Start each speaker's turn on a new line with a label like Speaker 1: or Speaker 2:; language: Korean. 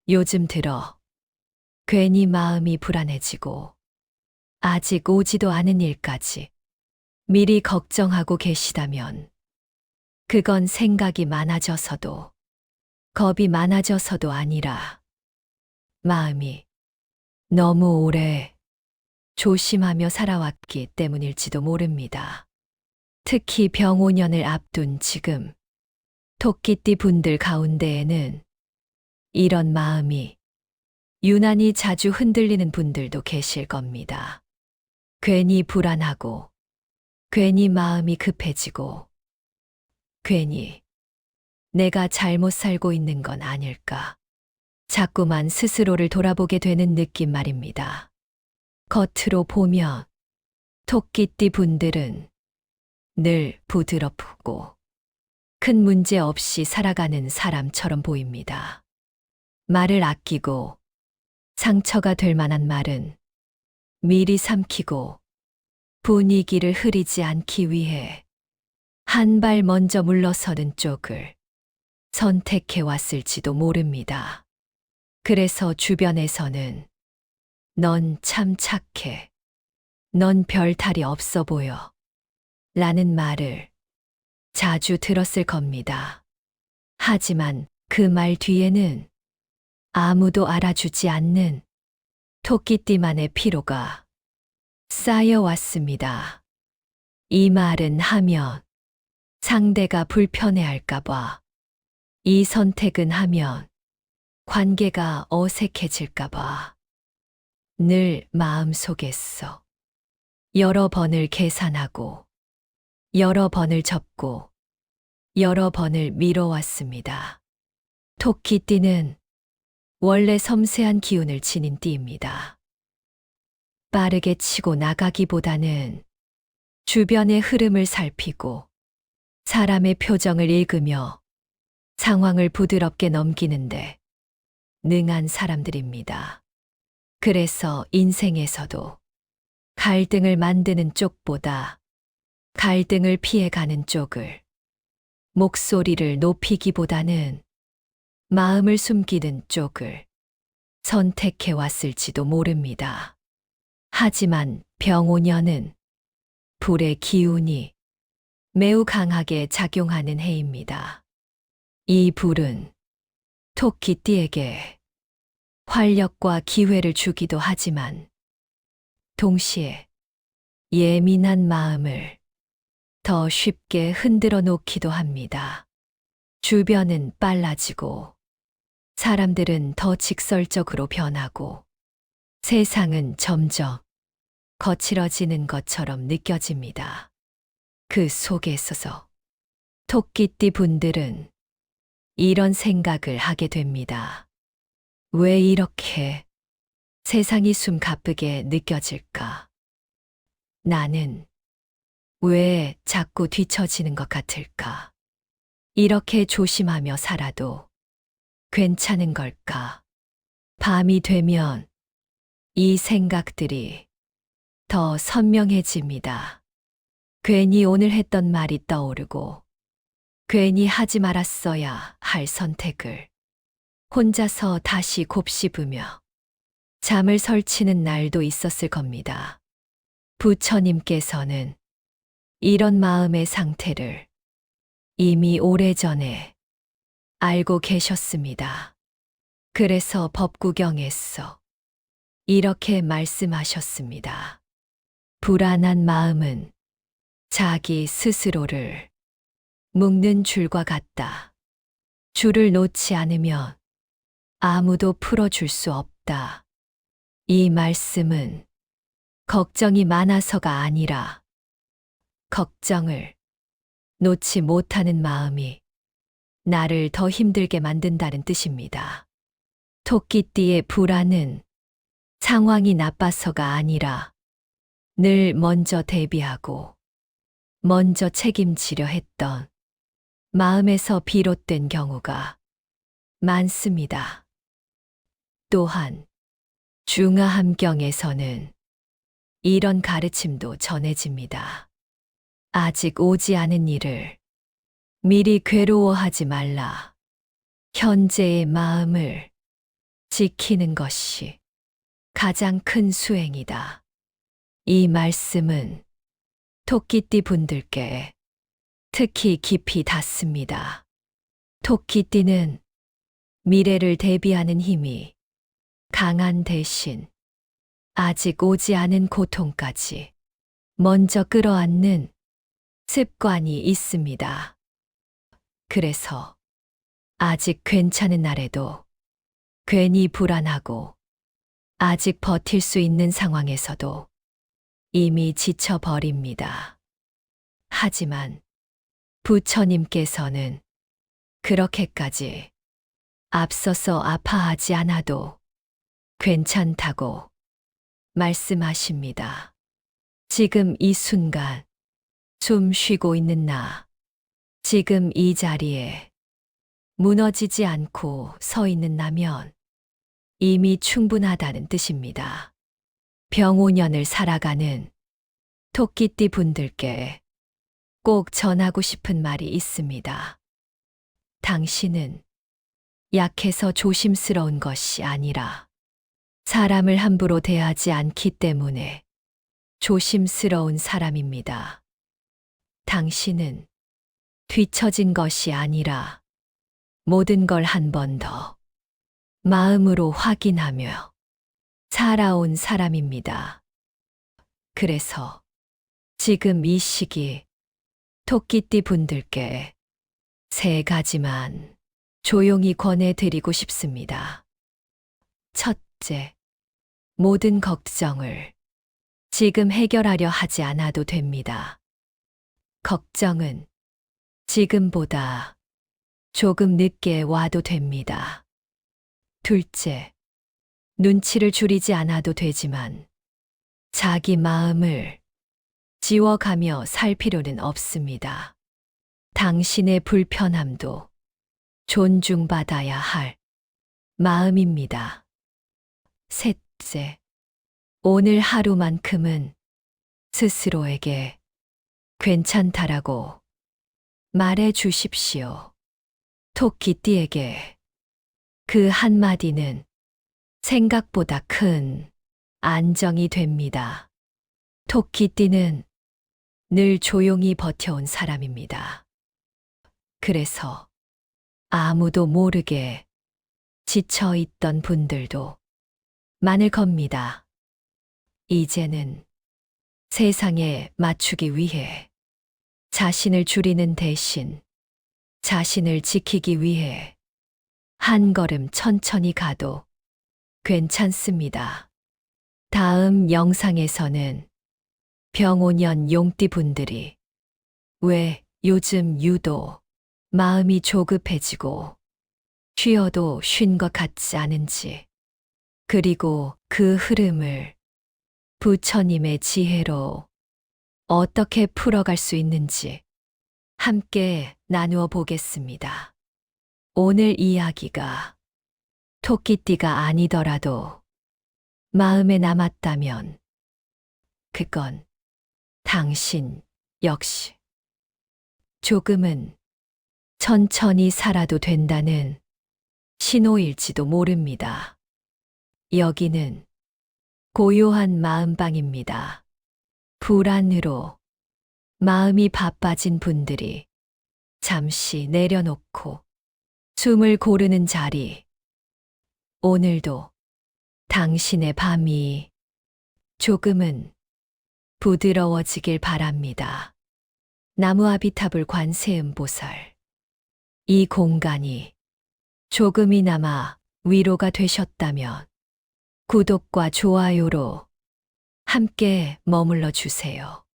Speaker 1: 요즘 들어 괜히 마음이 불안해지고 아직 오지도 않은 일까지 미리 걱정하고 계시다면 그건 생각이 많아져서도 겁이 많아져서도 아니라 마음이 너무 오래 조심하며 살아왔기 때문일지도 모릅니다. 특히 병5년을 앞둔 지금 토끼띠 분들 가운데에는 이런 마음이 유난히 자주 흔들리는 분들도 계실 겁니다. 괜히 불안하고, 괜히 마음이 급해지고, 괜히 내가 잘못 살고 있는 건 아닐까. 자꾸만 스스로를 돌아보게 되는 느낌 말입니다. 겉으로 보면 토끼띠 분들은 늘 부드럽고 큰 문제 없이 살아가는 사람처럼 보입니다. 말을 아끼고 상처가 될 만한 말은 미리 삼키고 분위기를 흐리지 않기 위해 한 발 먼저 물러서는 쪽을 선택해 왔을지도 모릅니다. 그래서 주변에서는 넌 참 착해. 넌 별 탈이 없어 보여. 라는 말을 자주 들었을 겁니다. 하지만 그 말 뒤에는 아무도 알아주지 않는 토끼띠만의 피로가 쌓여왔습니다. 이 말은 하면 상대가 불편해할까봐, 이 선택은 하면 관계가 어색해질까봐 늘 마음속에서 여러 번을 계산하고 여러 번을 접고 여러 번을 미뤄왔습니다. 토끼띠는 원래 섬세한 기운을 지닌 띠입니다. 빠르게 치고 나가기보다는 주변의 흐름을 살피고 사람의 표정을 읽으며 상황을 부드럽게 넘기는데 능한 사람들입니다. 그래서 인생에서도 갈등을 만드는 쪽보다 갈등을 피해가는 쪽을, 목소리를 높이기보다는 마음을 숨기는 쪽을 선택해 왔을지도 모릅니다. 하지만 병5년은 불의 기운이 매우 강하게 작용하는 해입니다. 이 불은 토끼띠에게 활력과 기회를 주기도 하지만 동시에 예민한 마음을 더 쉽게 흔들어 놓기도 합니다. 주변은 빨라지고 사람들은 더 직설적으로 변하고 세상은 점점 거칠어지는 것처럼 느껴집니다. 그 속에 있어서 토끼띠 분들은 이런 생각을 하게 됩니다. 왜 이렇게 세상이 숨가쁘게 느껴질까? 나는 왜 자꾸 뒤처지는 것 같을까? 이렇게 조심하며 살아도 괜찮은 걸까? 밤이 되면 이 생각들이 더 선명해집니다. 괜히 오늘 했던 말이 떠오르고 괜히 하지 말았어야 할 선택을 혼자서 다시 곱씹으며 잠을 설치는 날도 있었을 겁니다. 부처님께서는 이런 마음의 상태를 이미 오래전에 알고 계셨습니다. 그래서 법구경에서 이렇게 말씀하셨습니다. 불안한 마음은 자기 스스로를 묶는 줄과 같다. 줄을 놓지 않으면 아무도 풀어줄 수 없다. 이 말씀은 걱정이 많아서가 아니라 걱정을 놓지 못하는 마음이 나를 더 힘들게 만든다는 뜻입니다. 토끼띠의 불안은 상황이 나빠서가 아니라 늘 먼저 대비하고 먼저 책임지려 했던 마음에서 비롯된 경우가 많습니다. 또한 중화함경에서는 이런 가르침도 전해집니다. 아직 오지 않은 일을 미리 괴로워하지 말라. 현재의 마음을 지키는 것이 가장 큰 수행이다. 이 말씀은 토끼띠 분들께 특히 깊이 닿습니다. 토끼띠는 미래를 대비하는 힘이 강한 대신 아직 오지 않은 고통까지 먼저 끌어안는 습관이 있습니다. 그래서 아직 괜찮은 날에도 괜히 불안하고 아직 버틸 수 있는 상황에서도 이미 지쳐버립니다. 하지만 부처님께서는 그렇게까지 앞서서 아파하지 않아도 괜찮다고 말씀하십니다. 지금 이 순간 숨 쉬고 있는 나, 지금 이 자리에 무너지지 않고 서 있는 나면 이미 충분하다는 뜻입니다. 병5년을 살아가는 토끼띠 분들께 꼭 전하고 싶은 말이 있습니다. 당신은 약해서 조심스러운 것이 아니라 사람을 함부로 대하지 않기 때문에 조심스러운 사람입니다. 당신은 뒤처진 것이 아니라 모든 걸 한 번 더 마음으로 확인하며 살아온 사람입니다. 그래서 지금 이 시기 토끼띠 분들께 3가지만 조용히 권해드리고 싶습니다. 첫째, 모든 걱정을 지금 해결하려 하지 않아도 됩니다. 걱정은 지금보다 조금 늦게 와도 됩니다. 둘째, 눈치를 줄이지 않아도 되지만 자기 마음을 지워가며 살 필요는 없습니다. 당신의 불편함도 존중받아야 할 마음입니다. 셋째, 오늘 하루만큼은 스스로에게 괜찮다라고 말해 주십시오. 토끼띠에게 그 한마디는 생각보다 큰 안정이 됩니다. 토끼띠는 늘 조용히 버텨온 사람입니다. 그래서 아무도 모르게 지쳐 있던 분들도 많을 겁니다. 이제는 세상에 맞추기 위해 자신을 줄이는 대신 자신을 지키기 위해 한 걸음 천천히 가도 괜찮습니다. 다음 영상에서는 병5년 용띠 분들이 왜 요즘 유독 마음이 조급해지고 쉬어도 쉰 것 같지 않은지, 그리고 그 흐름을 부처님의 지혜로 어떻게 풀어갈 수 있는지 함께 나누어 보겠습니다. 오늘 이야기가 토끼띠가 아니더라도 마음에 남았다면 그건 당신 역시 조금은 천천히 살아도 된다는 신호일지도 모릅니다. 여기는 고요한 마음방입니다. 불안으로 마음이 바빠진 분들이 잠시 내려놓고 숨을 고르는 자리. 오늘도 당신의 밤이 조금은 부드러워지길 바랍니다. 나무아비타불 관세음보살. 이 공간이 조금이나마 위로가 되셨다면 구독과 좋아요로 함께 머물러 주세요.